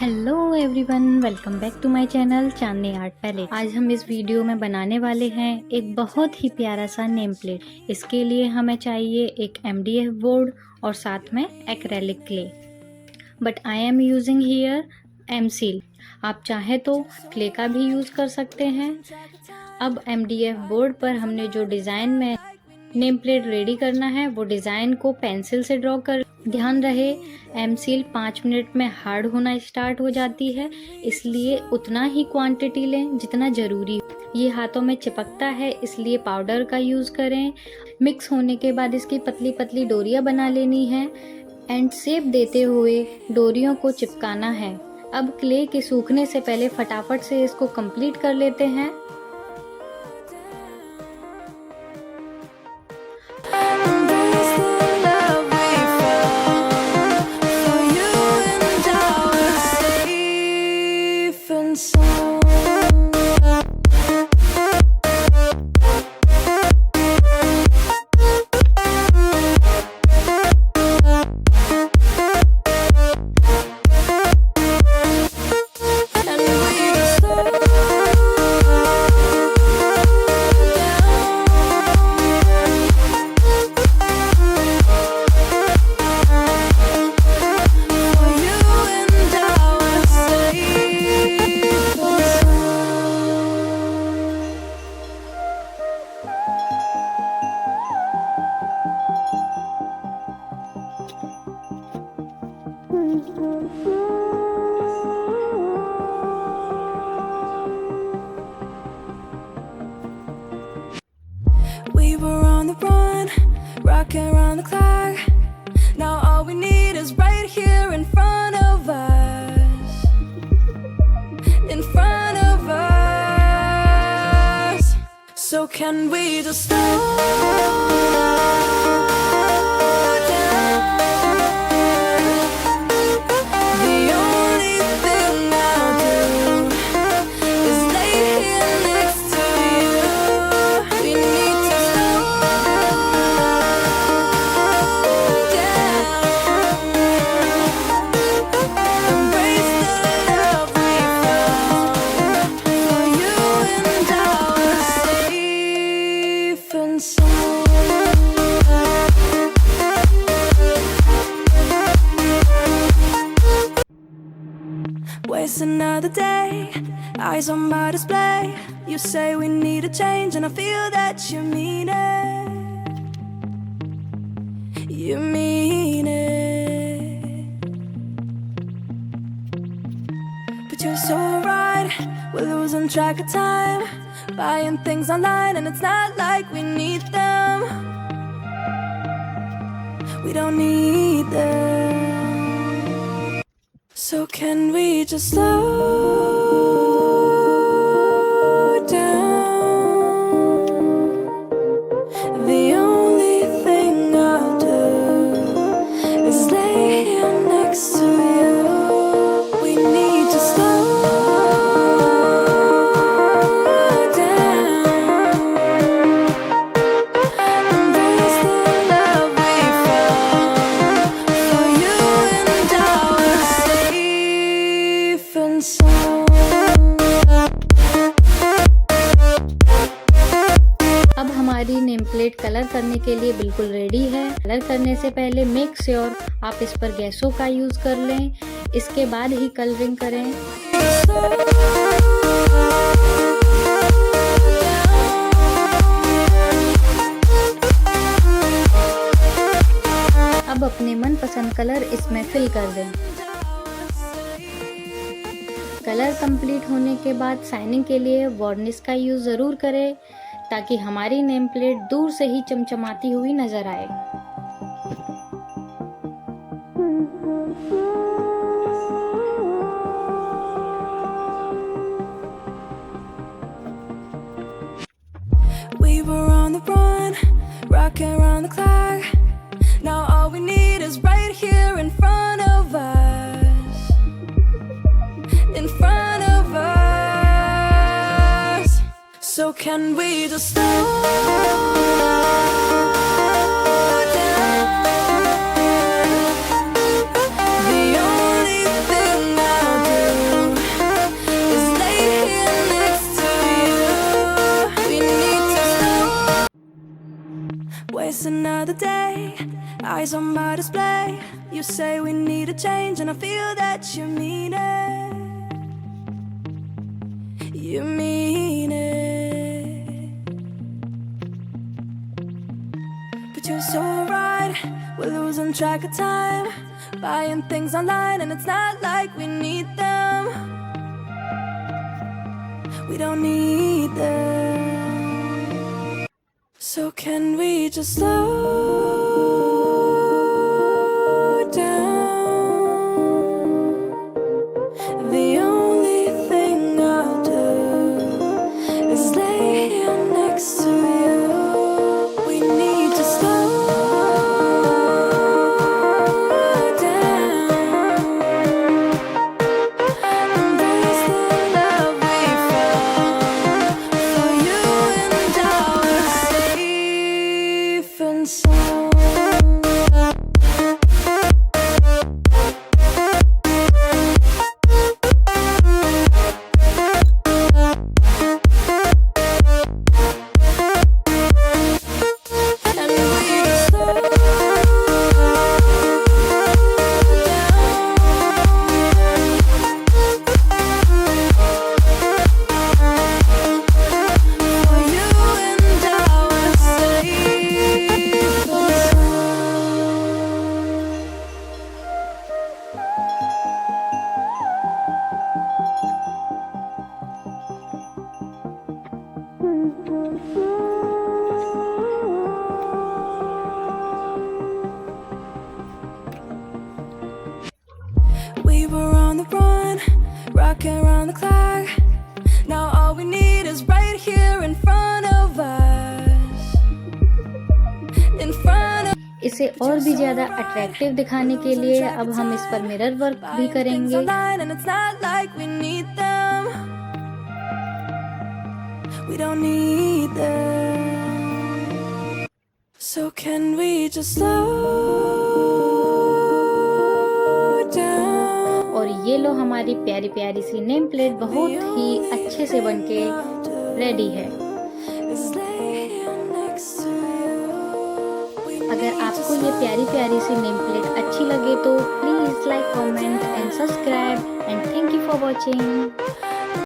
Hello everyone, welcome back to my channel Chandni art palette. आज हम इस वीडियो में बनाने वाले हैं एक बहुत ही प्यारा सा नेम प्लेट। इसके लिए हमें चाहिए एक MDF बोर्ड और साथ में acrylic clay, but I am using here M-Seal. आप चाहे तो क्ले का भी यूज़ कर सकते हैं। अब MDF बोर्ड पर हमने जो डिज़ाइन में नेम प्लेट रेडी करना है वो डिज़ाइन को पेंसिल से ड्रॉ कर। ध्यान रहे एमसील 5 मिनट में हार्ड होना स्टार्ट हो जाती है, इसलिए उतना ही क्वांटिटी लें जितना ज़रूरी। ये हाथों में चिपकता है, इसलिए पाउडर का यूज़ करें। मिक्स होने के बाद इसकी पतली पतली डोरियाँ बना लेनी है एंड शेप देते हुए डोरियों को चिपकाना है। अब क्ले के सूखने से पहले फटाफट से इसको कंप्लीट कर लेते हैं। We were on the run, rocking around the clock. Now all we need is right here in front of us. In front of us. So can we just slow down? The only thing I'll do is lay here next to you. We need to slow down. Embrace the love we found. For you and I are safe and sound. Waste another day, eyes on my display. You say we need a change, and I feel that you mean it. You mean it. But you're so right, we're losing track of time, buying things online, and it's not like we need them. We don't need them. So can we just slow down? The only thing I'll do is lay here next to you. We need to slow down. Embrace the love we found. For you and I are safe and sound. अब हमारी name plate colour करने के लिए बिल्कुल ready है। Colour करने से पहले मेक श्योर आप इस पर गैसों का यूज़ कर लें, इसके बाद ही कलरिंग करें। अब अपने मनपसंद कलर इसमें फिल कर दें। कलर कंप्लीट होने के बाद शाइनिंग के लिए वार्निश का यूज़ ज़रूर करें, ताकि हमारी नेम प्लेट दूर से ही चमचमाती हुई नजर आए। We were on the run, rocking around the clock. Now all we need is right here in front of us. In front of us. So can we just slow down? The only thing I'll do another day, eyes on my display. You say we need a change, and I feel that you mean it. You mean it. But you're so right, we're losing track of time, buying things online, and it's not like we need them. We don't need them. So can we just slow down? The only thing I'll do is lay here next to you. We need to slow down. Embrace the love we found. For you and I are safe and sound. And we just slow down. For you and I are safe and sound. We were on the run, rocking around the clock. Now all we need is right here in front of us. In front of इसे और भी ज़्यादा attractive दिखाने के लिए अब हम इस पर मिरर वर्क भी करेंगे। online, and it's not like we need them. We don't need them. So can we just slow down? और ये लो हमारी प्यारी प्यारी सी नेम प्लेट बहुत ही अच्छे से बनके रेडी है। Is lay here next to you. We अगर need आपको to ये प्यारी प्यारी सी नेम प्लेट अच्छी लगे तो please like, comment and subscribe and thank you for watching.